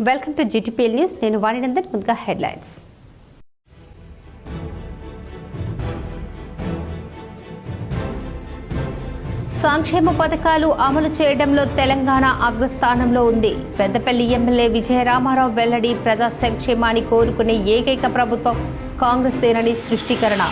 Welcome to GTPL news. నేను వాణినందన్. ముందుగా headlines. సంక్షేమ పథకాలు అమలు చేయడంలో తెలంగాణ అగ్రస్థానంలో ఉంది. పెద్దపల్లి ఎమ్మెల్యే విజయరామారావు వెల్లడి. ప్రజా సంక్షేమాన్ని కోరుకునే ఏకైక ప్రభుత్వం కాంగ్రెస్దేనని సృష్టీకరణ.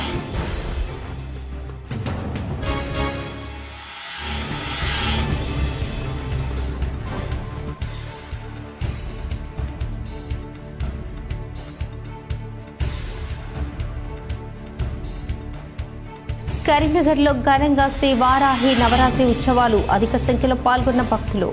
కరీంనగర్లో ఘనంగా శ్రీ వారాహి నవరాత్రి ఉత్సవాలు. అధిక సంఖ్యలో పాల్గొన్న భక్తులు.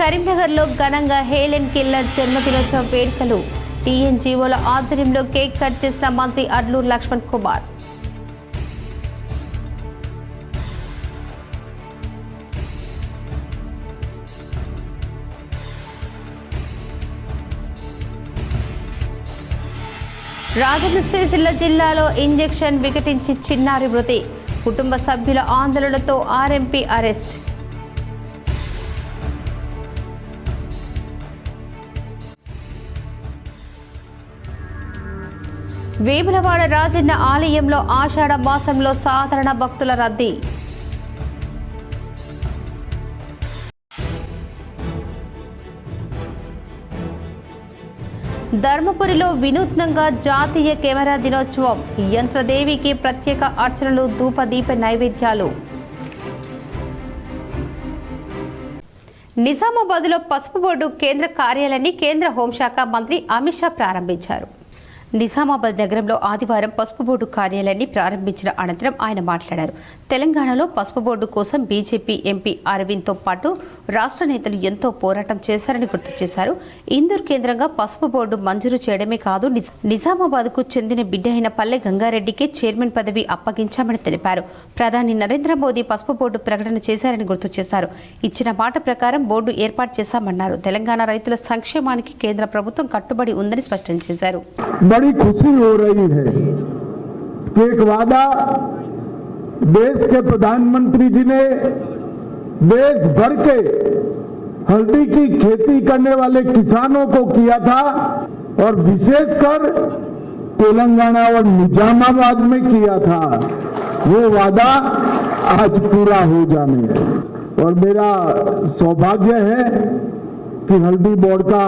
కరీంనగర్లో ఘనంగా హేలెన్ కిల్లర్ జన్మదినోత్సవ వేడుకలు. TNGOల ఆధ్వర్యంలో కేక్ కట్ చేసిన మంత్రి అడ్లూరు లక్ష్మణ్ కుమార్. రాజన్న సిరిసిల్ల జిల్లాలో ఇంజెక్షన్ వికటించి చిన్నారి మృతి. కుటుంబ సభ్యుల ఆందోళనతో RMP అరెస్ట్. వేములవాడ రాజన్న ఆలయంలో ఆషాఢ మాసంలో సాధారణ భక్తుల రద్దీ. ధర్మపురిలో వినూత్నంగా జాతీయ కెమెరా దినోత్సవం. యంత్రదేవికి ప్రత్యేక అర్చనలు, ధూపదీప నైవేద్యాలు. నిజామాబాద్లో పసుపు బోర్డు కేంద్ర కార్యాలయాన్ని కేంద్ర హోంశాఖ మంత్రి అమిత్ షా ప్రారంభించారు. నిజామాబాద్ నగరంలో ఆదివారం పసుపు బోర్డు కార్యాలయాన్ని ప్రారంభించిన అనంతరం ఆయన మాట్లాడారు. తెలంగాణలో పసుపు బోర్డు కోసం బీజేపీ ఎంపీ అరవింద్తో పాటు రాష్ట్ర నేతలు ఎంతో పోరాటం చేశారని గుర్తు చేశారు. ఇందూర్ కేంద్రంగా పసుపు బోర్డు మంజూరు చేయడమే కాదు, నిజామాబాద్కు చెందిన బిడ్డ అయిన పల్లె గంగారెడ్డికే చైర్మన్ పదవి అప్పగించామని తెలిపారు. ప్రధాని నరేంద్ర మోదీ పసుపు బోర్డు ప్రకటన చేశారని గుర్తు చేశారు. ఇచ్చిన మాట ప్రకారం బోర్డు ఏర్పాటు చేశామన్నారు. తెలంగాణ రైతుల సంక్షేమానికి కేంద్ర ప్రభుత్వం కట్టుబడి ఉందని స్పష్టం చేశారు. बड़ी खुशी हो रही है कि एक वादा देश के प्रधानमंत्री जी ने देश भर के हल्दी की खेती करने वाले किसानों को किया था और विशेषकर तेलंगाना और निजामाबाद में किया था. वो वादा आज पूरा हो जाने है और मेरा सौभाग्य है कि हल्दी बोर्ड का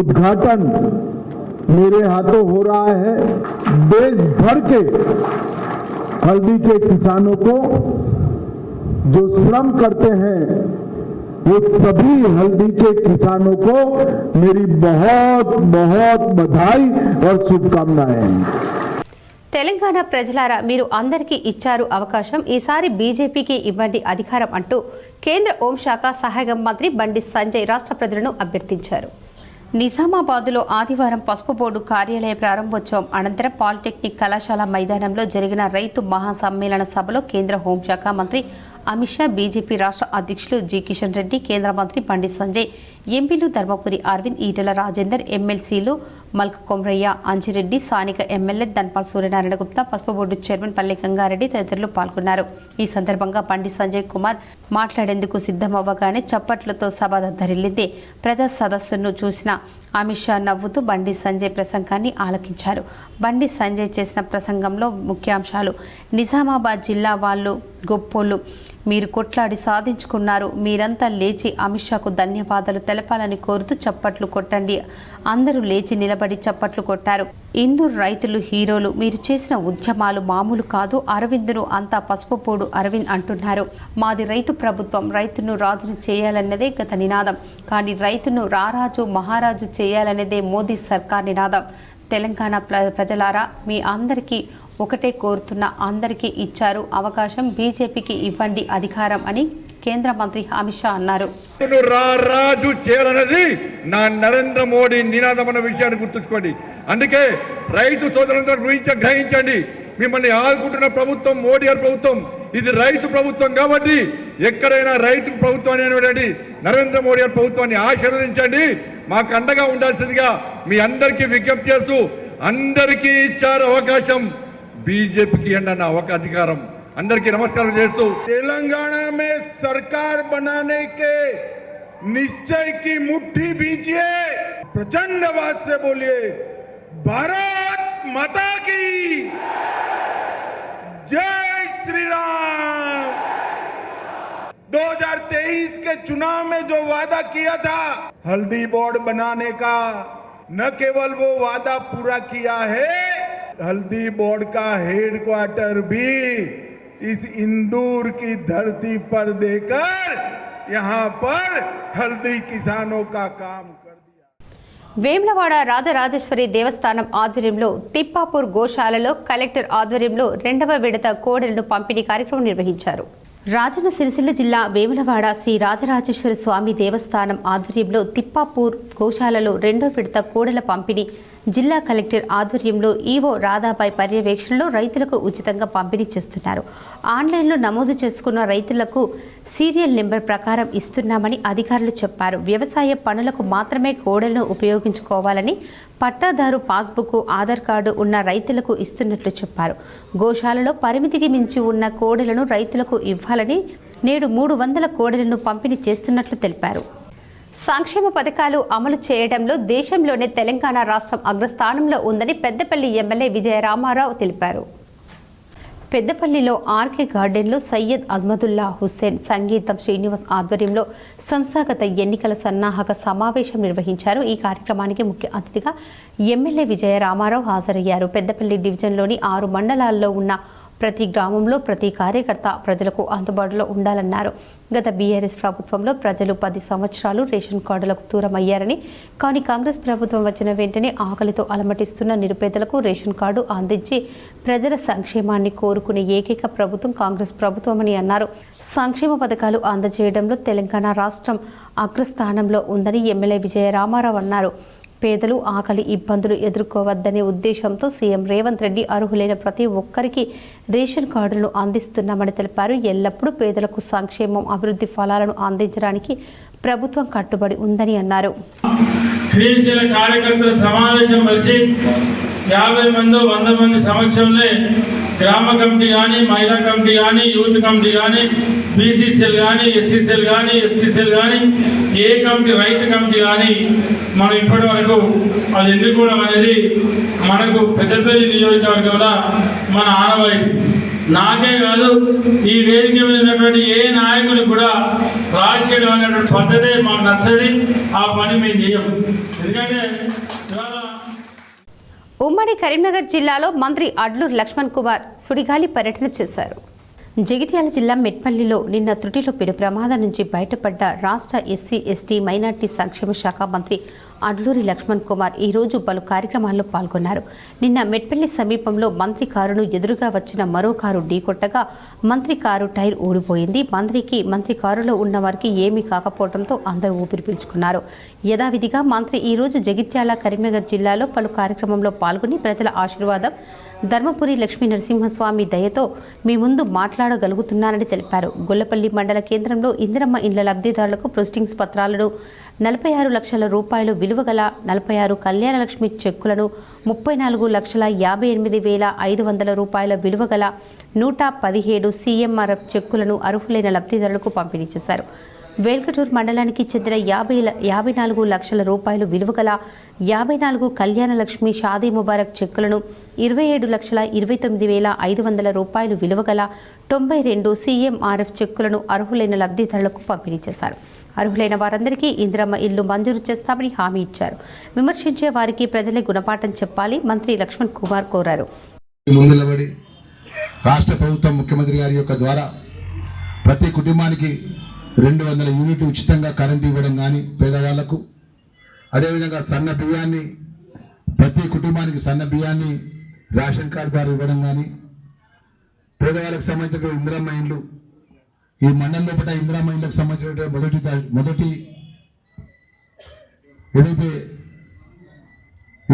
उद्घाटन मेरे हाथों हो रहा है. देश भर के हल्दी के किसानों को जो श्रम करते हैं वो सभी हल्दी के किसानों को मेरी बहुत बहुत बधाई और शुभकामनाएं. తెలంగాణ ప్రజలారా, మీరు అందరికీ ఇచ్చారు అవకాశం, ఈసారి బీజేపీకి ఇవ్వండి అధికారం అంటూ కేంద్ర హోంశాఖ సహాయ మంత్రి బండి సంజయ్ రాష్ట్ర ప్రజలను అభ్యర్థించారు. నిజామాబాద్లో ఆదివారం పసుపు బోర్డు కార్యాలయ ప్రారంభోత్సవం అనంతరం పాలిటెక్నిక్ కళాశాల మైదానంలో జరిగిన రైతు మహాసమ్మేళన సభలో కేంద్ర హోంశాఖ మంత్రి అమిత్ షా, బీజేపీ రాష్ట్ర అధ్యక్షులు జి కిషన్ రెడ్డి, కేంద్ర మంత్రి బండి సంజయ్, ఎంపీలు ధర్మపురి అరవింద్, ఈటెల రాజేందర్, ఎమ్మెల్సీలు మల్క కొమరయ్య, అంజిరెడ్డి, స్థానిక ఎమ్మెల్యే ధన్పాల్ సూర్యనారాయణ గుప్తా, పసుపు బోర్డు చైర్మన్ పల్లె గంగారెడ్డి తదితరులు పాల్గొన్నారు. ఈ సందర్భంగా బండి సంజయ్ కుమార్ మాట్లాడేందుకు సిద్ధమవ్వగానే చప్పట్లతో సభ దద్దరిల్లింది. ప్రజా సదస్సును చూసిన అమిత్ షా నవ్వుతూ బండి సంజయ్ ప్రసంగాన్ని ఆలకించారు. బండి సంజయ్ చేసిన ప్రసంగంలో ముఖ్యాంశాలు: నిజామాబాద్ జిల్లా వాళ్ళు గొప్పోళ్ళు, మీరు కొట్లాడి సాధించుకున్నారు, మీరంతా లేచి అమిత్ షాకు ధన్యవాదాలు తెలపాలని కోరుతూ చప్పట్లు కొట్టండి. అందరూ లేచి నిలబడి చప్పట్లు కొట్టారు. ఇందూరు రైతులు హీరోలు, మీరు చేసిన ఉద్యమాలు మామూలు కాదు. అరవింద్ను అంతా పసుపు పోడు అరవింద్ అంటున్నారు. మాది రైతు ప్రభుత్వం, రైతును రాజును చేయాలన్నదే గత నినాదం. కానీ రైతును రారాజు మహారాజు చేయాలన్నదే మోదీ సర్కార్ నినాదం. తెలంగాణ ప్రజలారా, మీ అందరికీ ఒకటే కోరుతున్న, అందరికీ ఇచ్చారు అవకాశం, బీజేపీకి ఇవ్వండి అధికారం అని కేంద్ర మంత్రి అమిత్ షా అన్నారు. రాజు చేయాలన్నది నా నరేంద్ర మోడీ నినాదం అన్న విషయాన్ని గుర్తుంచుకోండి. అందుకే రైతు సోదరులందరూ గ్రహించండి, మిమ్మల్ని ఆదుకుంటున్న ప్రభుత్వం మోడీ గారి ప్రభుత్వం. ఇది రైతు ప్రభుత్వం కాబట్టి ఎక్కడైనా రైతు ప్రభుత్వం అనేటువంటి నరేంద్ర మోడీ గారి ప్రభుత్వాన్ని ఆశీర్వదించండి. మాకు అండగా ఉండాల్సిందిగా మీ అందరికీ విజ్ఞప్తి చేస్తూ అందరికీ ఇచ్చారు అవకాశం, బీజేపీకి అన్న అధికారం. అందరికీ నమస్కారం చేస్తూ तेलंगाना में सरकार बनाने के निश्चय की मुट्ठी भीजिए, प्रचंड आवाज से बोलिए भारत माता की जय श्री राम। 2023 के चुनाव में जो वादा किया था हल्दी बोर्ड बनाने का, न केवल वो वादा पूरा किया है, हल्दी बोर्ड का हेडक्वार्टर भी इस इंदौर की धरती पर देकर यहाँ पर हल्दी किसानों का काम कर दिया। వేములవాడ రాజరాజేశ్వరి దేవస్థానం ఆధ్వర్యంలో తిప్పాపూర్ గోశాలలో కలెక్టర్ ఆధ్వర్యంలో 2వ విడత కోడెలను పంపిణీ కార్యక్రమం నిర్వహించారు. రాజన్న సిరిసిల్ల జిల్లా వేములవాడ శ్రీ రాజరాజేశ్వర స్వామి దేవస్థానం ఆధ్వర్యంలో తిప్పాపూర్ గోశాలలో 2వ విడత కోడెల పంపిణీ జిల్లా కలెక్టర్ ఆధ్వర్యంలో ఈవో రాధాబాయ్ పర్యవేక్షణలో రైతులకు ఉచితంగా పంపిణీ చేస్తున్నారు. ఆన్లైన్లో నమోదు చేసుకున్న రైతులకు సీరియల్ నెంబర్ ప్రకారం ఇస్తున్నామని అధికారులు చెప్పారు. వ్యవసాయ పనులకు మాత్రమే కోడెలను ఉపయోగించుకోవాలని, పట్టాదారు పాస్బుక్, ఆధార్ కార్డు ఉన్న రైతులకు ఇస్తున్నట్లు చెప్పారు. గోశాలలో పరిమితికి మించి ఉన్న కోడెలను రైతులకు ఇవ్వాలని నేడు 300 కోడెలను పంపిణీ చేస్తున్నట్లు తెలిపారు. సంక్షేమ పథకాలు అమలు చేయడంలో దేశంలోనే తెలంగాణ రాష్ట్రం అగ్రస్థానంలో ఉందని పెద్దపల్లి ఎమ్మెల్యే విజయ రామారావు తెలిపారు. పెద్దపల్లిలో ఆర్కే గార్డెన్లో సయ్యద్ అజ్మదుల్లా హుస్సేన్ సంగీతం శ్రీనివాస్ ఆధ్వర్యంలో సంస్థాగత ఎన్నికల సన్నాహక సమావేశం నిర్వహించారు. ఈ కార్యక్రమానికి ముఖ్య అతిథిగా ఎమ్మెల్యే విజయ రామారావు హాజరయ్యారు. పెద్దపల్లి డివిజన్లోని 6 మండలాల్లో ఉన్న ప్రతి గ్రామంలో ప్రతి కార్యకర్త ప్రజలకు అందుబాటులో ఉండాలన్నారు. గత బీఆర్ఎస్ ప్రభుత్వంలో ప్రజలు 10 సంవత్సరాలు రేషన్ కార్డులకు దూరమయ్యారని, కానీ కాంగ్రెస్ ప్రభుత్వం వచ్చిన వెంటనే ఆకలితో అలమటిస్తున్న నిరుపేదలకు రేషన్ కార్డు అందించి ప్రజల సంక్షేమాన్ని కోరుకునే ఏకైక ప్రభుత్వం కాంగ్రెస్ ప్రభుత్వమని అన్నారు. సంక్షేమ పథకాలు అందజేయడంలో తెలంగాణ రాష్ట్రం అగ్రస్థానంలో ఉందని ఎమ్మెల్యే విజయ రామారావు అన్నారు. పేదలు ఆకలి ఇబ్బందులు ఎదుర్కోవద్దనే ఉద్దేశంతో సీఎం రేవంత్ రెడ్డి అర్హులైన ప్రతి ఒక్కరికి రేషన్ కార్డులను అందిస్తున్నామని తెలిపారు. ఎల్లప్పుడూ పేదలకు సంక్షేమం, అభివృద్ధి ఫలాలను అందించడానికి ప్రభుత్వం కట్టుబడి ఉందని అన్నారు. కార్యకర్తల సమావేశం వచ్చి 50 మంది 100 మంది సమక్షంలో గ్రామ కమిటీ కానీ, మహిళా కమిటీ కానీ, యూత్ కమిటీ కానీ, బీసీసీఎల్ కానీ, ఎస్సీసీఎల్ కానీ, ఎస్టీసీఎల్ కానీ, ఏ కమిటీ, రైతు కమిటీ కానీ మనం ఇప్పటి వరకు అది ఎన్నుకోవడం అనేది మనకు పెద్దపల్లి నియోజకవర్గంలో మన ఆనవాయితీ. నాకే కాదు, ఈ వేదిక మీద ఉన్నటువంటి ఏ నాయకులు కూడా రాజకీయం అనేటువంటి పద్ధతే మాకు నచ్చది. ఆ పని మేము చేయం. ఎందుకంటే ఉమ్మడి కరీంనగర్ జిల్లాలో మంత్రి అడ్లూరి లక్ష్మణ్ కుమార్ సుడిగాలి పర్యటన చేశారు. జగిత్యాల జిల్లా మెట్పల్లిలో నిన్న త్రుటిలో పెను ప్రమాదం నుంచి బయటపడ్డ రాష్ట్ర ఎస్సీ, ఎస్టీ, మైనార్టీ సంక్షేమ శాఖ మంత్రి అడ్లూరి లక్ష్మణ్ కుమార్ ఈరోజు పలు కార్యక్రమాల్లో పాల్గొన్నారు. నిన్న మెట్పల్లి సమీపంలో మంత్రి కారును ఎదురుగా వచ్చిన మరో కారు ఢీకొట్టగా మంత్రి కారు టైర్ ఊడిపోయింది. మంత్రి కారులో ఉన్న వారికి ఏమీ కాకపోవడంతో అందరూ ఊపిరి పీల్చుకున్నారు. యథావిధిగా మంత్రి ఈరోజు జగిత్యాల, కరీంనగర్ జిల్లాలో పలు కార్యక్రమంలో పాల్గొని ప్రజల ఆశీర్వాదం, ధర్మపురి లక్ష్మీ నరసింహస్వామి దయతో మీ ముందు మాట్లాడగలుగుతున్నానని తెలిపారు. గొల్లపల్లి మండల కేంద్రంలో ఇందిరమ్మ ఇండ్ల లబ్ధిదారులకు ప్రొసీడింగ్స్ పత్రాలను 46 లక్షల రూపాయలు విలువ గల 46 కళ్యాణలక్ష్మి చెక్కులను 34,58,500 రూపాయల విలువ గల 117 CMRF చెక్కులను అర్హులైన లబ్ధిదారులకు పంపిణీ చేశారు. వేల్కటూర్ మండలానికి చెందిన 54 లక్షల రూపాయలు విలువ గల 54 కళ్యాణలక్ష్మి షాదీ ముబారక్ చెక్కులను 27,29,500 రూపాయలు విలువ గల 92 CMRF చెక్కులను అర్హులైన లబ్ధిదారులకు పంపిణీ చేశారు. అర్హులైన వారందరికీ ఇందిరమ్మ ఇల్లు మంజూరు చేస్తామని హామీ ఇచ్చారు. విమర్శించే వారికి ప్రజలే గుణపాఠం చెప్పాలి మంత్రి లక్ష్మణ్ కుమార్ కోరారు. రాష్ట్ర ప్రభుత్వం ముఖ్యమంత్రి గారి యొక్క ద్వారా ప్రతి కుటుంబానికి 200 యూనిట్లు ఉచితంగా కరెంటు ఇవ్వడం కానీ పేదవాళ్లకు, అదేవిధంగా సన్న బియ్యాన్ని ప్రతి కుటుంబానికి సన్న బియ్యాన్ని రేషన్ కార్డు ద్వారా ఇవ్వడం కానీ, పేదవాళ్ళకు సంబంధించిన ఇందిరమ్మ ఇండ్లు, ఈ మండలంలో పట్ల ఇందిరమ్మ ఇండ్లకు సంబంధించిన మొదటి ఏదైతే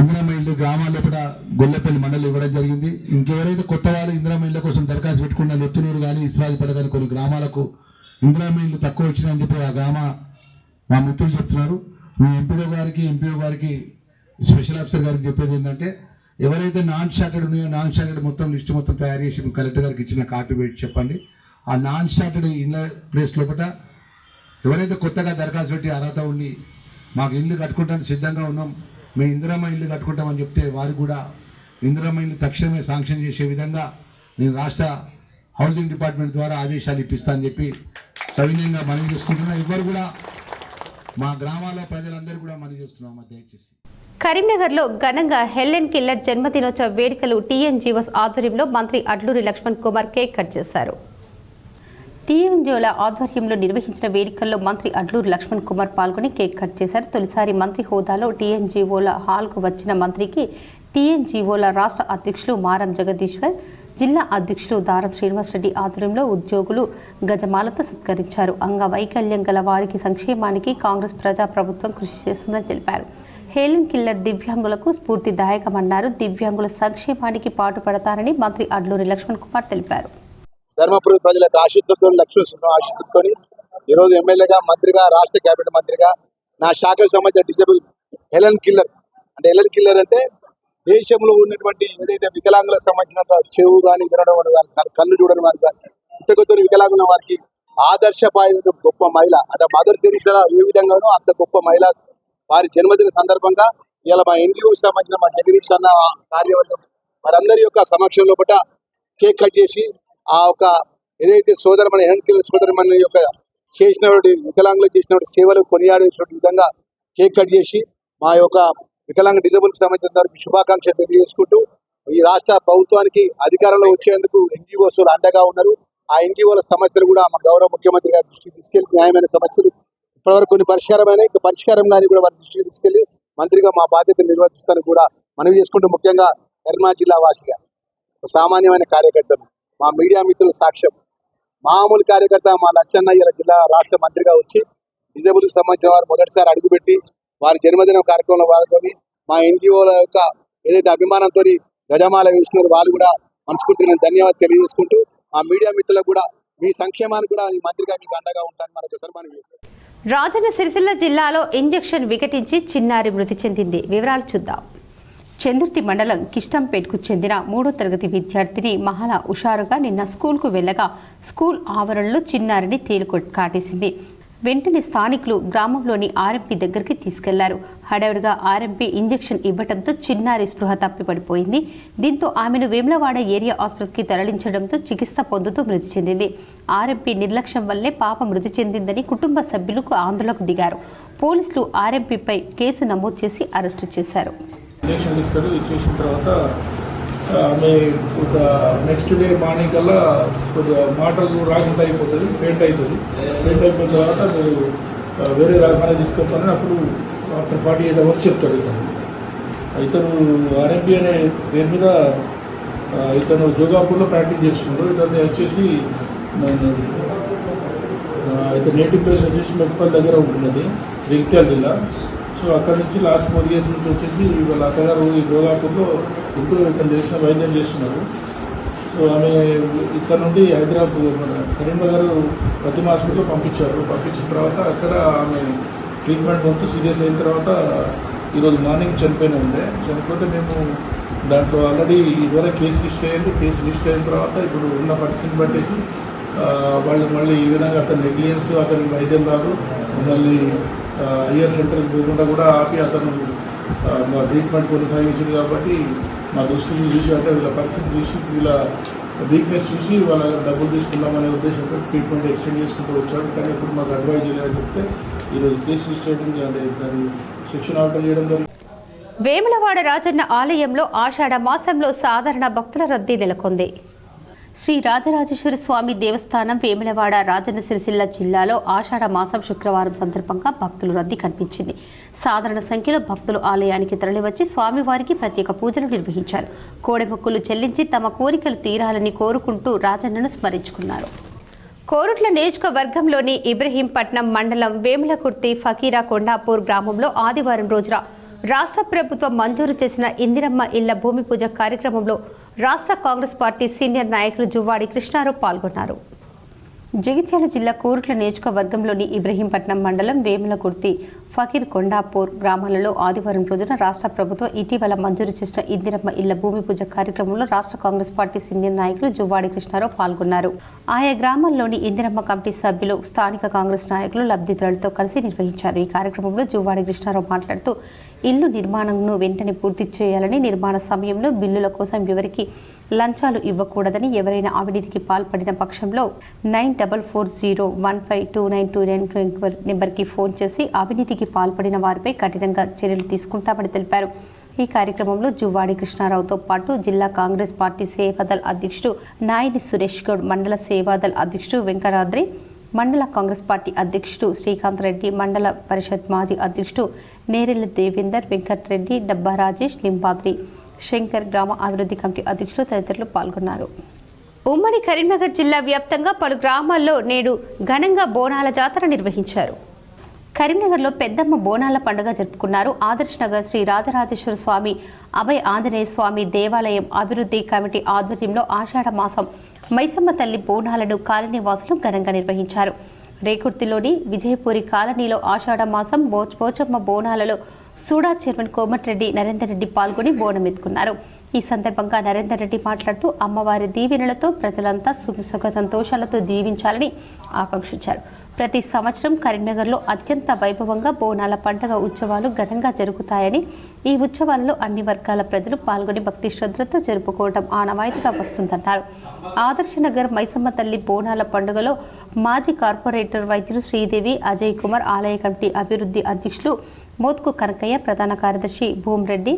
ఇందిరమ్మ ఇల్లు గ్రామాల్లో కూడా గొల్లపల్లి మండలం ఇవ్వడం జరిగింది. ఇంకెవరైతే కొత్త వాళ్ళు ఇందిరమ్మ ఇళ్ళ కోసం దరఖాస్తు పెట్టుకున్న లొత్తునూరు కానీ, ఇస్రాయిపేట కానీ కొన్ని గ్రామాలకు ఇందిరమ్మ ఇల్లు తక్కువ వచ్చినాయని చెప్పి ఆ మా మిత్రులు చెప్తున్నారు. మీ ఎంపీఓ గారికి స్పెషల్ ఆఫీసర్ గారికి చెప్పేది ఏంటంటే ఎవరైతే నాన్ స్టార్టెడ్ ఉన్నాయో నాన్ స్టార్టెడ్ మొత్తం లిస్ట్ మొత్తం తయారు చేసి కలెక్టర్ గారికి ఇచ్చిన కాపీ పెట్టి చెప్పండి. ఆ నాన్ స్టార్టెడ్ ఇళ్ళ ప్లేస్ లోపల ఎవరైతే కొత్తగా దరఖాస్తు పెట్టి అర్హత ఉండి మాకు ఇల్లు కట్టుకుంటానికి సిద్ధంగా ఉన్నాం, మేము ఇందిరమ్మ ఇల్లు కట్టుకుంటామని చెప్తే వారు కూడా ఇందిరమ్మ ఇల్లు తక్షణమే శాంక్షన్ చేసే విధంగా నేను రాష్ట్ర హౌసింగ్ డిపార్ట్మెంట్ ద్వారా ఆదేశాలు ఇప్పిస్తా అని చెప్పి సవినయంగా మనవి చేసుకుంటున్నా. ఎవరు కూడా మా గ్రామాల ప్రజలందరూ కూడా మనవి చేస్తున్నాం దయచేసి. కరీంనగర్లో ఘనంగా హెలెన్ కిల్లర్ జన్మదినోత్సవ వేడుకలు టీఎన్జీఓస్ ఆధ్వర్యంలో మంత్రి అడ్లూరి లక్ష్మణ్ కుమార్ కేక్ కట్ చేశారు. టీఎన్జీఓల ఆధ్వర్యంలో నిర్వహించిన వేడుకల్లో మంత్రి అడ్లూరి లక్ష్మణ్ కుమార్ పాల్గొని కేక్ కట్ చేశారు. తొలిసారి మంత్రి హోదాలో టీఎన్జీఓల హాల్కు వచ్చిన మంత్రికి టీఎన్జీఓల రాష్ట్ర అధ్యక్షులు మారం జగదీశ్వర్, జిల్లా అధ్యక్షులు దారం శ్రీనివాసరెడ్డి ఆధ్వర్యంలో ఉద్యోగులు గజమాలతో సత్కరించారు. అంగవైకల్యం గల వారికి సంక్షేమానికి కాంగ్రెస్ ప్రజాప్రభుత్వం కృషి చేస్తుందని తెలిపారు. హెలెన్ కిల్లర్ దివ్యాంగులకు స్ఫూర్తిదాయకమన్నారు. దివ్యాంగుల సంక్షేమానికి పాటుపడతారని మంత్రి అడ్లూరి లక్ష్మణ్ కుమార్ తెలిపారు. ధర్మపురి ప్రజలకు ఆశీస్సులతో లక్ష్మీ ఆశీస్సులతో ఈరోజు ఎమ్మెల్యేగా, మంత్రిగా, రాష్ట్ర కేబినెట్ మంత్రిగా నా శాఖకు సంబంధించిన డిజబుల్ హెలెన్ కిల్లర్ అంటే దేశంలో ఉన్నటువంటి ఏదైతే వికలాంగులకు సంబంధించిన చెవు కానీ వినడం వారికి, కళ్ళు చూడని వారికి, పుట్టుకతో వికలాంగుల వారికి ఆదర్శపాయ గొప్ప మహిళ అంటే మదర్ తెరీసా ఏ విధంగానో అంత గొప్ప మహిళ. వారి జన్మదిన సందర్భంగా ఇలా మా ఎన్జిఓకి సంబంధించిన మా జగదీష్ అన్న కార్యవర్గం వారందరి యొక్క సమక్షంలో పట్ల కేక్ కట్ చేసి ఆ ఒక ఏదైతే సోదరమణి హెలెన్ కిల్లర్ సోదరమణి యొక్క చేసినటువంటి వికలాంగులు చేసినటువంటి సేవలు కొనియాడేటువంటి విధంగా కేక్ కట్ చేసి మా యొక్క వికలాంగ డిజబుల్కి సంబంధించిన వారికి శుభాకాంక్షలు తెలియజేసుకుంటూ ఈ రాష్ట్ర ప్రభుత్వానికి అధికారంలో వచ్చేందుకు ఎన్జిఓస్ అండగా ఉన్నారు. ఆ ఎన్జిఓల సమస్యలు కూడా మా గౌరవ ముఖ్యమంత్రి గారి దృష్టికి తీసుకెళ్లి న్యాయమైన సమస్యలు ఇప్పటివరకు కొన్ని పరిష్కారమైన ఇంకా పరిష్కారం కానీ కూడా వారి దృష్టికి తీసుకెళ్లి మంత్రిగా మా బాధ్యతను నిర్వర్తిస్తానని కూడా మనవి చేసుకుంటూ ముఖ్యంగా కరీంనగర్ జిల్లా వాసిగా సామాన్యమైన కార్యకర్తలు మా మీడియా మిత్రుల సాక్ష్యం మామూలు కార్యకర్త మా లక్ష్మణ ఇలా జిల్లా రాష్ట్ర మంత్రిగా వచ్చి డిజేబుల్కి సంబంధించిన వారు మొదటిసారి అడుగుపెట్టి వారి జన్మదిన కార్యక్రమంలో పాల్గొని మా ఎన్జిఓల యొక్క ఏదైతే అభిమానంతో గజమాల వేసినారో వాళ్ళు కూడా మనస్ఫూర్తిగా నేను ధన్యవాదాలు తెలియజేసుకుంటూ మా మీడియా మిత్రులకు కూడా మీ సంక్షేమానికి కూడా ఈ మంత్రిగా మీకు అండగా ఉంటానని మరొకసారి మనం చేస్తాం. రాజన్న సిరిసిల్ల జిల్లాలో ఇంజెక్షన్ వికటించి చిన్నారి మృతి చెందింది. వివరాలు చూద్దాం. చందుర్తి మండలం కిష్టంపేట్కు చెందిన 3వ తరగతి విద్యార్థిని మహల హుషారుగా నిన్న స్కూల్కు వెళ్ళగా స్కూల్ ఆవరణలో చిన్నారిని కాటేసింది. వెంటనే స్థానికులు గ్రామంలోని ఆర్ఎంపీ దగ్గరికి తీసుకెళ్లారు. హడావుడిగా ఆర్ఎంపీ ఇంజెక్షన్ ఇవ్వడంతో చిన్నారి స్పృహ తప్పిపడిపోయింది. దీంతో ఆమెను వేములవాడ ఏరియా ఆసుపత్రికి తరలించడంతో చికిత్స పొందుతూ మృతి చెందింది. ఆర్ఎంపీ నిర్లక్ష్యం వల్లే పాప మృతి చెందిందని కుటుంబ సభ్యులకు ఆందోళనకు దిగారు. పోలీసులు ఆర్ఎంపీపై కేసు నమోదు చేసి అరెస్టు చేశారు. ఇంజక్షన్ ఇస్తారు. ఇచ్చేసిన తర్వాత ఆమె ఒక నెక్స్ట్ డే మార్నింగ్ కల్లా కొద్దిగా మాటలు రాకుండా అయిపోతుంది, ఫెయింట్ అవుతుంది. ఫెయింట్ అయిపోయిన తర్వాత మీరు వేరే రకాలు తీసుకెళ్తానని అప్పుడు ఆఫ్టర్ 48 hours చెప్తాడు ఇతను ఆర్ఎంపీ అనే పేరు మీద ఇతను జోగాపూర్లో ప్రాక్టీస్ చేసుకుంటాడు. ఇతను వచ్చేసి ఇతను నేటివ్ ప్లేస్ వచ్చేసి మెట్పల్లి దగ్గర ఉంటున్నది, జగిత్యాల జిల్లా. సో అక్కడ నుంచి లాస్ట్ 4 years నుంచి వచ్చేసి వాళ్ళ అత్తగారు ఈ జోగాపూర్లో ఉంటూ ఇతను చేసిన వైద్యం చేస్తున్నారు. సో ఆమె ఇక్కడ నుండి హైదరాబాద్ కరీంనగర్ ప్రతిమ హాస్పిటల్లో పంపించిన తర్వాత అక్కడ ఆమె ట్రీట్మెంట్ మొత్తం సీరియస్ అయిన తర్వాత ఈరోజు మార్నింగ్ చనిపోతే మేము దాంట్లో ఆల్రెడీ ఇదివరకు కేసు లిస్ట్ అయ్యింది. కేసు లిస్ట్ అయిన తర్వాత ఇప్పుడు ఉన్న పరిస్థితిని బట్టేసి వాళ్ళు మళ్ళీ ఈ విధంగా అతని నెగ్లిజెన్స్, అతని వైద్యం రాదు, మళ్ళీ ఐఆర్ సెంటర్కి పోకుండా కూడా ఆపి అతను మా ట్రీట్మెంట్ కొనసాగించింది. కాబట్టి మా దృష్టిని చూసి అంటే వీళ్ళ పరిస్థితి చూసి వీళ్ళ వీక్నెస్ చూసి వాళ్ళ డబ్బులు తీసుకుందామనే ఉద్దేశంతో ట్రీట్మెంట్ ఎక్స్టెండ్ చేసుకుంటూ వచ్చాడు. కానీ ఇప్పుడు మాకు అడ్వైజ్ చేయాలని చెప్తే ఈరోజు కేసు లిస్ట్ చేయడం అంటే దాన్ని సెక్షన్ ఆర్డర్ చేయడం జరిగింది. వేములవాడ రాజన్న ఆలయంలో ఆషాఢ మాసంలో సాధారణ భక్తుల రద్దీ నెలకొంది. శ్రీ రాజరాజేశ్వర స్వామి దేవస్థానం వేములవాడ రాజన్న సిరిసిల్ల జిల్లాలో ఆషాఢ మాసం శుక్రవారం సందర్భంగా భక్తుల రద్దీ కనిపించింది. సాధారణ సంఖ్యలో భక్తులు ఆలయానికి తరలివచ్చి స్వామివారికి ప్రత్యేక పూజలు నిర్వహించారు. కోడెమొక్కులు చెల్లించి తమ కోరికలు తీరాలని కోరుకుంటూ రాజన్నను స్మరించుకున్నారు. కోరుట్ల నియోజకవర్గంలోని ఇబ్రహీంపట్నం మండలం వేములకుర్తి ఫకీరా కొండాపూర్ గ్రామంలో ఆదివారం రోజున రాష్ట్ర ప్రభుత్వం మంజూరు చేసిన ఇందిరమ్మ ఇళ్ల భూమి పూజ కార్యక్రమంలో రాష్ట్ర కాంగ్రెస్ పార్టీ సీనియర్ నాయకులు జువ్వాడి కృష్ణారావు పాల్గొన్నారు. జగిత్యాల జిల్లా కోరుట్ల నియోజకవర్గంలోని ఇబ్రహీంపట్నం మండలం వేములకుర్తి ఫకీర్ కొండాపూర్ గ్రామాలలో ఆదివారం రోజున రాష్ట్ర ప్రభుత్వం ఇటీవల మంజూరు చేసిన ఇందిరమ్మ ఇళ్ల భూమి పూజ కార్యక్రమంలో రాష్ట్ర కాంగ్రెస్ పార్టీ సీనియర్ నాయకులు జువ్వాడి కృష్ణారావు పాల్గొన్నారు. ఆయా గ్రామాల్లోని ఇందిరమ్మ కమిటీ సభ్యులు, స్థానిక కాంగ్రెస్ నాయకులు లబ్ధిదారులతో కలిసి నిర్వహించారు. ఈ కార్యక్రమంలో జువ్వాడి కృష్ణారావు మాట్లాడుతూ ఇల్లు నిర్మాణంను వెంటనే పూర్తి చేయాలని, నిర్మాణ సమయంలో బిల్లుల కోసం ఎవరికి లంచాలు ఇవ్వకూడదని, ఎవరైనా అవినీతికి పాల్పడిన పక్షంలో 9440152929 నెంబర్కి ఫోన్ చేసి అవినీతికి పాల్పడిన వారిపై కఠినంగా చర్యలు తీసుకుంటామని తెలిపారు. ఈ కార్యక్రమంలో జువ్వాడి కృష్ణారావుతో పాటు జిల్లా కాంగ్రెస్ పార్టీ సేవాదల్ అధ్యక్షుడు నాయని సురేష్ గౌడ్, మండల సేవాదల్ అధ్యక్షుడు వెంకటాద్రి, మండల కాంగ్రెస్ పార్టీ అధ్యక్షుడు శ్రీకాంత్ రెడ్డి, మండల పరిషత్ మాజీ అధ్యక్షుడు నేరెళ్ల దేవేందర్, వెంకటరెడ్డి, డబ్బా రాజేష్, లింబాద్రి శంకర్, గ్రామ అభివృద్ధి కమిటీ అధ్యక్షులు తదితరులు పాల్గొన్నారు. ఉమ్మడి కరీంనగర్ జిల్లా వ్యాప్తంగా పలు గ్రామాల్లో నేడు ఘనంగా బోనాల జాతర నిర్వహించారు. కరీంనగర్లో పెద్దమ్మ బోనాల పండుగ జరుపుకున్నారు. ఆదర్శ్ నగర్ శ్రీ రాజరాజేశ్వర స్వామి, అభయ ఆంజనేయ స్వామి దేవాలయం అభివృద్ధి కమిటీ ఆధ్వర్యంలో ఆషాఢ మాసం మైసమ్మ తల్లి బోనాలను కాలనీ వాసులు ఘనంగా నిర్వహించారు. రేకుర్తిలోని విజయపూరి కాలనీలో ఆషాఢ మాసం పోచమ్మ బోనాలలో సూడా చైర్మన్ కోమటిరెడ్డి నరేందర్ రెడ్డి పాల్గొని బోనం ఎత్తుకున్నారు. ఈ సందర్భంగా నరేందర్ రెడ్డి మాట్లాడుతూ అమ్మవారి దీవెనలతో ప్రజలంతా సుఖ సంతోషాలతో జీవించాలని ఆకాంక్షించారు. ప్రతి సంవత్సరం కరీంనగర్లో అత్యంత వైభవంగా బోనాల పండుగ ఉత్సవాలు ఘనంగా జరుగుతాయని, ఈ ఉత్సవాలలో అన్ని వర్గాల ప్రజలు పాల్గొని భక్తి శ్రద్ధలతో జరుపుకోవడం ఆనవాయితీగా వస్తుందన్నారు. ఆదర్శనగర్ మైసమ్మ తల్లి బోనాల పండుగలో మాజీ కార్పొరేటర్ వైద్యులు శ్రీదేవి, అజయ్ కుమార్, ఆలయ కమిటీ అభివృద్ధి అధ్యక్షులు మోత్కు కనకయ్య, ప్రధాన కార్యదర్శి భూమిరెడ్డి,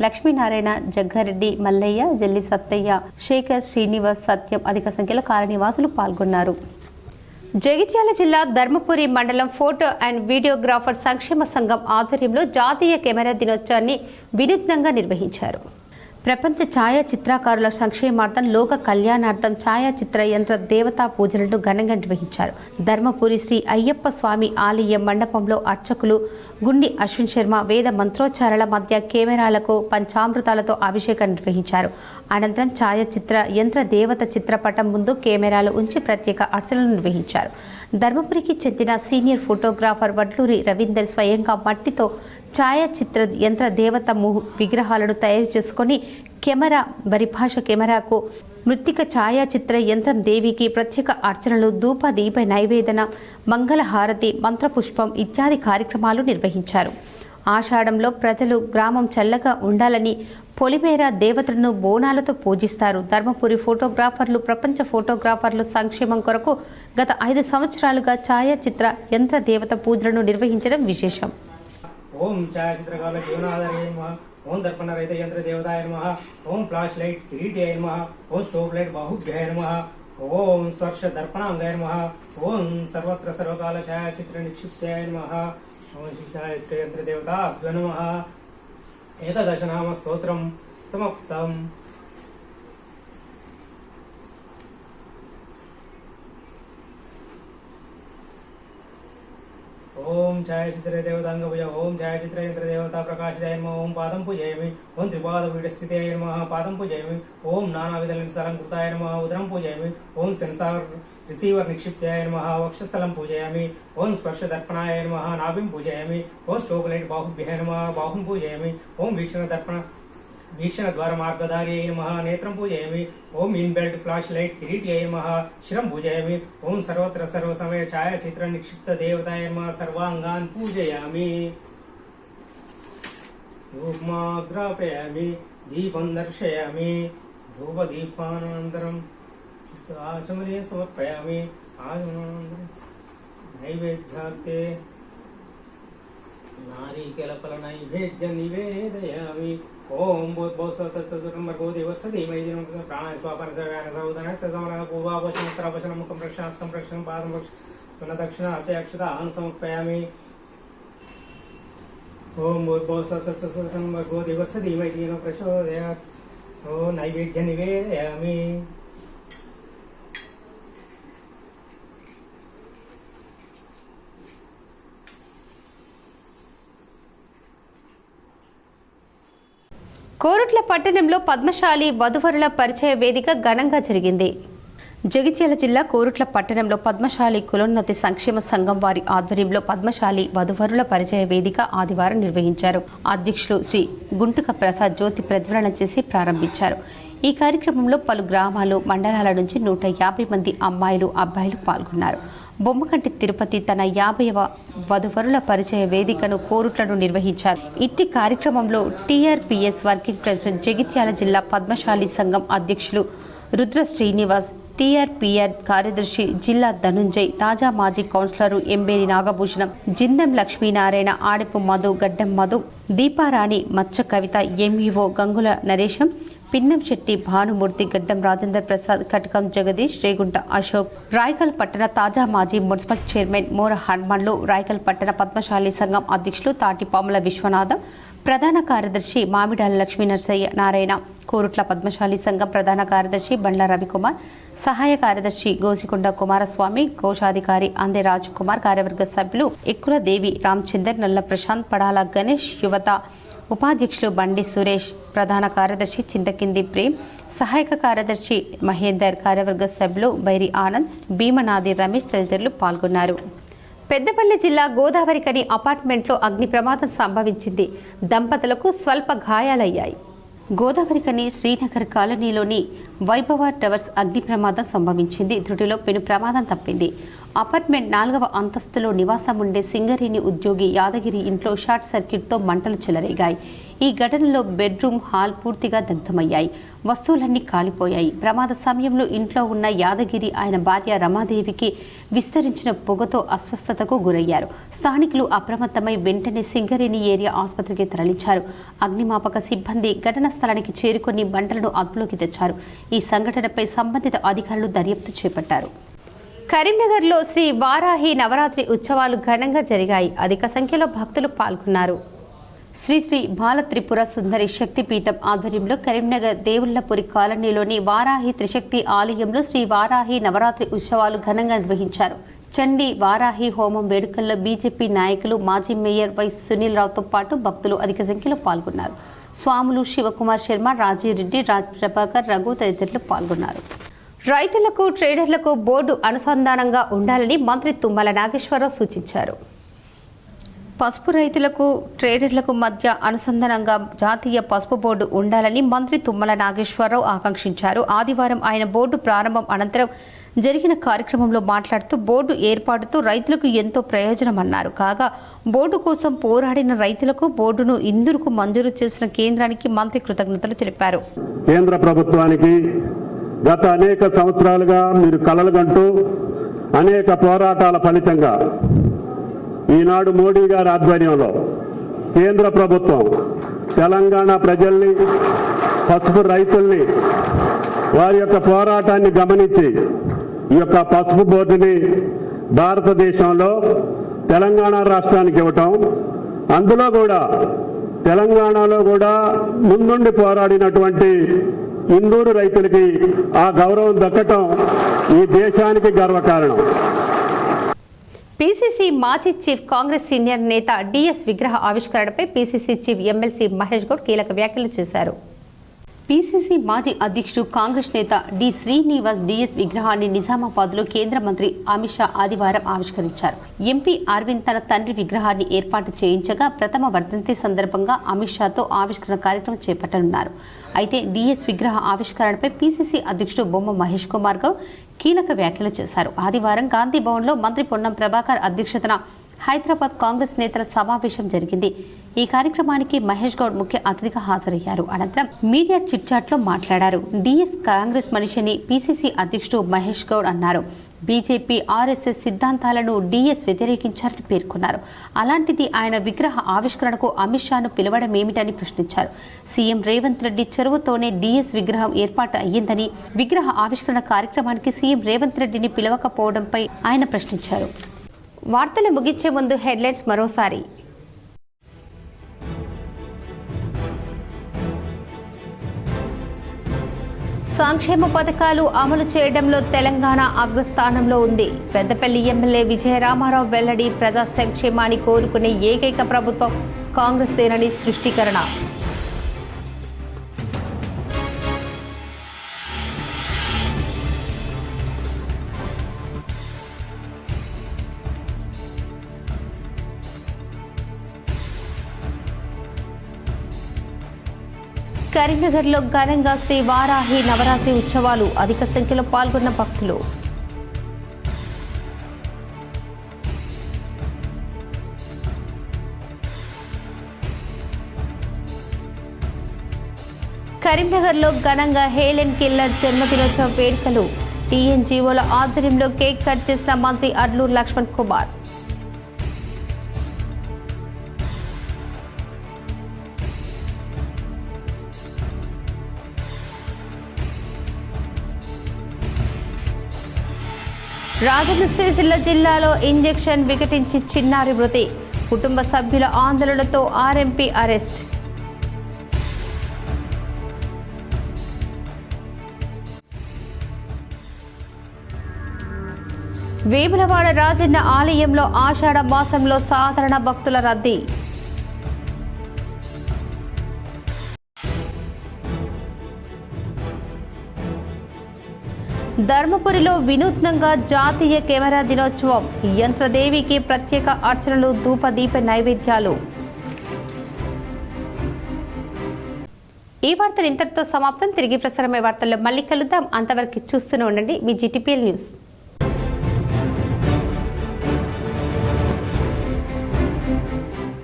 లక్ష్మీనారాయణ, జగ్గారెడ్డి, మల్లయ్య, జల్లి సత్తయ్య, శేఖర్, శ్రీనివాస్, సత్యం అధిక సంఖ్యలో కాలనీవాసులు పాల్గొన్నారు. జగిత్యాల జిల్లా ధర్మపురి మండలం ఫోటో అండ్ వీడియోగ్రాఫర్ సంక్షేమ సంఘం ఆధ్వర్యంలో జాతీయ కెమెరా దినోత్సవాన్ని వినూత్నంగా నిర్వహించారు. ప్రపంచ ఛాయాచిత్రకారుల సంక్షేమార్థం, లోక కళ్యాణార్థం ఛాయాచిత్ర యంత్ర దేవతా పూజలను ఘనంగా నిర్వహించారు. ధర్మపురి శ్రీ అయ్యప్ప స్వామి ఆలయ మండపంలో అర్చకులు గుండి అశ్విన్ శర్మ వేద మంత్రోచ్చారాల మధ్య కెమెరాలకు పంచామృతాలతో అభిషేకం నిర్వహించారు. అనంతరం ఛాయాచిత్ర యంత్ర దేవత చిత్రపటం ముందు కెమెరాలు ఉంచి ప్రత్యేక అర్చనలు నిర్వహించారు. ధర్మపురికి చెందిన సీనియర్ ఫోటోగ్రాఫర్ వడ్లూరి రవీందర్ స్వయంగా మట్టితో ఛాయాచిత్ర యంత్ర దేవత విగ్రహాలను తయారు చేసుకొని కెమెరా పరిభాష కెమెరాకు మృత్తిక ఛాయాచిత్ర యంత్రం దేవికి ప్రత్యేక అర్చనలు, ధూప దీప నైవేదన, మంగళహారతి, మంత్రపుష్పం ఇత్యాది కార్యక్రమాలు నిర్వహించారు. ఆషాఢంలో ప్రజలు గ్రామం చల్లగా ఉండాలని పొలిమేర దేవతలను బోనాలతో పూజిస్తారు. ధర్మపురి ఫోటోగ్రాఫర్లు ప్రపంచ ఫోటోగ్రాఫర్లు సంక్షేమం కొరకు గత 5 సంవత్సరాలుగా ఛాయాచిత్ర యంత్ర దేవత పూజలను నిర్వహించడం విశేషం. ఓం ఛాయాచిత్రకాల జీవనాధారాయ నమః, ఓం దర్పణ రహిత యంత్ర దేవతాయ నమః, ఓం ఫ్లాష్ లైట్ కిరీటాయ నమః, ఓం స్టోవ్ లైట్ బాహుభ్యాయ నమః, ఓం స్పర్శ దర్పణాంగాయ నమః, ఓం సర్వత్ర సర్వకాల ఛాయాచిత్ర నిక్షిప్తాయ నమః, ఓం ఛాయాచిత్ర యంత్ర దేవతాభ్యో నమః. ఏకదశనామ స్తోత్రం సమాప్తం. ఓం ఛాయాచిత్ర దేవతాంగభుజ, ఓం ఛాయాచిత్ర యంత్ర దేవతా ప్రకాశితాయ నమః, ఓం పాదం పూజయామి, ఓం త్రిపాద పీఠస్థితాయ నమః, పాదం పూజయామి, ఓం నానావిధ అలంకృతాయ నమః, ఉదరం పూజయామి, ఓం సెన్సార్ రిసీవర్ నిక్షిప్తాయ నమః, వక్షస్థలం పూజయామి, ఓం స్పర్శ దర్పణాయ నమః, నాభిం పూజయామి, ఓం స్టోక్ లైట్ బాహుభ్యాయ నమః, బాహుం పూజయామి, ఓం వీక్షణ ద్వార మార్గధార్యై నమః, నేత్రం పూజయామి, ఓం ఇన్ బెల్ట్ ఫ్లాష్ లైట్ కిరీట్యై నమః, శిరం పూజయామి, ఓం సర్వత్ర సర్వసమయ ఛాయాచిత్ర నిక్షిప్త దేవతాయ నమః, సర్వాంగాన్ పూజయామి. ధూపమాగ్రాపయామి, దీపం దర్శయామి, ధూపదీపానంతరం ఆచమనే సమర్పయామి. ఆచమనానంతరం నైవేద్యార్తే నారీకేలఫల నైవేద్యం నివేదయామి. ఓం భూద్భౌస్వతత్సదుర్మర్గో దేవస్సధీమై ప్రాణాయ స్వాపరసవ్యాన సౌదన సదమన పూర్వాభూషణ ఉత్తరాభూషణ ముఖం ప్రక్షాస్తం ప్రక్షణం పాదం ప్రక్షణ దక్షిణ అర్చయక్షతాన్ సమర్పయామి. ఓం భూద్భౌస్వతత్సదుర్మర్గో దేవస్సధీమై ప్రచోదయాత్. ఓం నైవేద్య నివేదయామి. కోరుట్ల పట్టణంలో పద్మశాలి వధువరుల పరిచయ వేదిక ఘనంగా జరిగింది. జగిత్యాల జిల్లా కోరుట్ల పట్టణంలో పద్మశాలి కులోన్నతి సంక్షేమ సంఘం వారి ఆధ్వర్యంలో పద్మశాలి వధువరుల పరిచయ వేదిక ఆదివారం నిర్వహించారు. అధ్యక్షులు శ్రీ గుంటుక ప్రసాద్ జ్యోతి ప్రజ్వలన చేసి ప్రారంభించారు. ఈ కార్యక్రమంలో పలు గ్రామాలు, మండలాల నుంచి 150 మంది అమ్మాయిలు, అబ్బాయిలు పాల్గొన్నారు. బొమ్మకంటి తిరుపతి తన 50వ వధువరుల పరిచయ వేదికను కోరుట్లను నిర్వహించారు. ఇట్టి కార్యక్రమంలో టీఆర్పీఎస్ వర్కింగ్ ప్రెసిడెంట్ జగిత్యాల జిల్లా పద్మశాలి సంఘం అధ్యక్షులు రుద్ర శ్రీనివాస్, టీఆర్పీఆర్ కార్యదర్శి జిల్లా ధనుంజయ్, తాజా మాజీ కౌన్సిలర్ ఎంబేరి నాగభూషణం, జిందం లక్ష్మీనారాయణ, ఆడపు మధు, గడ్డం మధు, దీపారాణి, మచ్చ కవిత, ఎంఈఓ గంగుల నరేశం, పిన్నం శెట్టి, భానుమూర్తి, గడ్డం రాజేందర్ ప్రసాద్, కటకం జగదీష్, రేగుంట అశోక్, రాయకల్ పట్టణ తాజా మాజీ మున్సిపల్ చైర్మన్ మోర హనుమాన్లు, రాయకల్ పట్టణ పద్మశాలి సంఘం అధ్యక్షులు తాటిపాముల విశ్వనాథం, ప్రధాన కార్యదర్శి మామిడాల లక్ష్మీనరసయ్య నారాయణ, కోరుట్ల పద్మశాలి సంఘం ప్రధాన కార్యదర్శి బండ్ల రవికుమార్, సహాయ కార్యదర్శి గోసికొండ కుమారస్వామి, కోశాధికారి అందే రాజ్ కుమార్, కార్యవర్గ సభ్యులు ఎక్కుల దేవి, రామచందర్, నల్ల ప్రశాంత్, పడాల గణేష్, యువత ఉపాధ్యక్షులు బండి సురేష్, ప్రధాన కార్యదర్శి చింతకింది ప్రేమ్, సహాయక కార్యదర్శి మహేందర్, కార్యవర్గ సభ్యులు బైరి ఆనంద్, భీమనాది రమేష్ తదితరులు పాల్గొన్నారు. పెద్దపల్లి జిల్లా గోదావరికని అపార్ట్మెంట్లో అగ్ని ప్రమాదం సంభవించింది. దంపతులకు స్వల్ప గాయాలయ్యాయి. గోదావరికని శ్రీనగర్ కాలనీలోని వైభవ టవర్స్ అగ్ని ప్రమాదం సంభవించింది. త్రుటిలో పెను ప్రమాదం తప్పింది. అపార్ట్మెంట్ 4వ అంతస్తులో నివాసం ఉండే సింగరేణి ఉద్యోగి యాదగిరి ఇంట్లో షార్ట్ సర్క్యూట్తో మంటలు చెలరేగాయి. ఈ ఘటనలో బెడ్రూమ్, హాల్ పూర్తిగా దగ్ధమయ్యాయి. వస్తువులన్నీ కాలిపోయాయి. ప్రమాద సమయంలో ఇంట్లో ఉన్న యాదగిరి, ఆయన భార్య రమాదేవికి విస్తరించిన పొగతో అస్వస్థతకు గురయ్యారు. స్థానికులు అప్రమత్తమై వెంటనే సింగరేణి ఏరియా ఆసుపత్రికి తరలించారు. అగ్నిమాపక సిబ్బంది ఘటనా స్థలానికి చేరుకొని మంటలను అదుపులోకి తెచ్చారు. ఈ సంఘటనపై సంబంధిత అధికారులు దర్యాప్తు చేపట్టారు. కరీంనగర్లో శ్రీ వారాహి నవరాత్రి ఉత్సవాలు ఘనంగా జరిగాయి. అధిక సంఖ్యలో భక్తులు పాల్గొన్నారు. శ్రీ బాల త్రిపుర సుందరి శక్తిపీఠం ఆధ్వర్యంలో కరీంనగర్ దేవుళ్లపురి కాలనీలోని వారాహి త్రిశక్తి ఆలయంలో శ్రీ వారాహి నవరాత్రి ఉత్సవాలు ఘనంగా నిర్వహించారు. చండీ వారాహి హోమం వేడుకల్లో బీజేపీ నాయకులు, మాజీ మేయర్ వై సునీల్ రావుతో పాటు భక్తులు అధిక సంఖ్యలో పాల్గొన్నారు. స్వాములు శివకుమార్ శర్మ, రాజీరెడ్డి, రాజ్ ప్రభాకర్, రఘు తదితరులు పాల్గొన్నారు. రైతులకు, ట్రేడర్లకు బోర్డు అనుసంధానంగా ఉండాలని మంత్రి తుమ్మల నాగేశ్వరరావు సూచించారు. పసుపు రైతులకు, ట్రేడర్లకు మధ్య అనుసంధానంగా జాతీయ పసుపు బోర్డు ఉండాలని మంత్రి తుమ్మల నాగేశ్వరరావు ఆకాంక్షించారు. ఆదివారం ఆయన బోర్డు ప్రారంభం అనంతరం జరిగిన కార్యక్రమంలో మాట్లాడుతూ బోర్డు ఏర్పాటుతో రైతులకు ఎంతో ప్రయోజనమన్నారు. కాగా బోర్డు కోసం పోరాడిన రైతులకు బోర్డును ఇందుకు మంజూరు చేసిన కేంద్రానికి మంత్రి కృతజ్ఞతలు తెలిపారు. కేంద్ర ప్రభుత్వానికి గత అనేక సంవత్సరాలుగా మీరు కలలుగంటూ అనేక పోరాటాల ఫలితంగా ఈనాడు మోడీ గారి ఆధ్వర్యంలో కేంద్ర ప్రభుత్వం తెలంగాణ ప్రజల్ని, పసుపు రైతుల్ని వారి యొక్క పోరాటాన్ని గమనించి ఈ యొక్క పసుపు బోర్డుని భారతదేశంలో తెలంగాణ రాష్ట్రానికి ఇవ్వటం, అందులో కూడా తెలంగాణలో కూడా ముందుండి పోరాడినటువంటి ఇందూరు రైతులకి ఆ గౌరవం దక్కటం ఈ దేశానికి గర్వకారణం. పీసీసీ మాజీ చీఫ్, కాంగ్రెస్ సీనియర్ నేత డిఎస్ విగ్రహ ఆవిష్కరణపై PCC chief MLC Mahesh Goud కీలక వ్యాఖ్యలు చేశారు. పీసీసీ మాజీ అధ్యక్షుడు, కాంగ్రెస్ నేత డి శ్రీనివాస్ డిఎస్ విగ్రహాన్ని నిజామాబాద్లో కేంద్ర మంత్రి అమిత్ షా ఆదివారం ఆవిష్కరించారు. ఎంపీ అరవింద్ తన తండ్రి విగ్రహాన్ని ఏర్పాటు చేయించగా ప్రథమ వర్ధంతి సందర్భంగా అమిత్ షాతో ఆవిష్కరణ కార్యక్రమం చేపట్టనున్నారు. అయితే డిఎస్ విగ్రహ ఆవిష్కరణపై పీసీసీ అధ్యక్షుడు బొమ్మ మహేష్ కుమార్ గౌడ్ కీలక వ్యాఖ్యలు చేశారు. ఆదివారం గాంధీ భవన్లో మంత్రి పొన్నం ప్రభాకర్ అధ్యక్షతన హైదరాబాద్ కాంగ్రెస్ నేతల సమావేశం జరిగింది. ఈ కార్యక్రమానికి మహేష్ గౌడ్ ముఖ్య అతిథిగా హాజరయ్యారు. అనంతరం మీడియా చిట్చాట్లో మాట్లాడారు. డిఎస్ కాంగ్రెస్ మనిషిని పీసీసీ అధ్యక్షుడు మహేష్ గౌడ్ అన్నారు. బీజేపీ, ఆర్ఎస్ఎస్ సిద్ధాంతాలను డిఎస్ వ్యతిరేకించారని పేర్కొన్నారు. అలాంటిది ఆయన విగ్రహ ఆవిష్కరణకు అమిత్ షాను పిలవడం ఏమిటని ప్రశ్నించారు. సీఎం రేవంత్ రెడ్డి చొరవతోనే డిఎస్ విగ్రహం ఏర్పాటు అయ్యిందని, విగ్రహ ఆవిష్కరణ కార్యక్రమానికి సీఎం రేవంత్ రెడ్డిని పిలవకపోవడంపై ఆయన ప్రశ్నించారు. వార్తలు ముగించే ముందు హెడ్లైన్స్ మరోసారి. సంక్షేమ పథకాలు అమలు చేయడంలో తెలంగాణ అగ్రస్థానంలో ఉంది. పెద్దపల్లి ఎమ్మెల్యే విజయరామారావు వెల్లడి. ప్రజా సంక్షేమాన్ని కోరుకునే ఏకైక ప్రభుత్వం కాంగ్రెస్ దేనని సృష్టీకరణ. కరీంనగర్లో ఘనంగా శ్రీ వారాహి నవరాత్రి ఉత్సవాలు. అధిక సంఖ్యలో పాల్గొన్న భక్తులు. కరీంనగర్లో ఘనంగా హెలెన్ కిల్లర్ జన్మదినోత్సవ వేడుకలు. టీఎన్జీఓల ఆధ్వర్యంలో కేక్ కట్ చేసిన మంత్రి అడ్లూరు లక్ష్మణ్ కుమార్. రాజన్న సిరిసిల్ల జిల్లాలో ఇంజెక్షన్ వికటించి చిన్నారి మృతి. కుటుంబ సభ్యుల ఆందోళనతో ఆర్ఎంపీ అరెస్ట్. వేములవాడ రాజన్న ఆలయంలో ఆషాఢ మాసంలో సాధారణ భక్తుల రద్దీ. ధర్మపురిలో వినూత్నంగా జాతీయ కెమెరా దినోత్సవం. యంత్రదేవికి ప్రత్యేక అర్చనలు, ధూపదీప నైవేద్యాలు. ఈ వార్తలు ఇంతటితో సమాప్తం. తిరిగి ప్రసారమయ్యే వార్తల్లో మళ్ళీ కలుద్దాం. అంతవరకు చూస్తూనే ఉండండి మీ GTPL న్యూస్.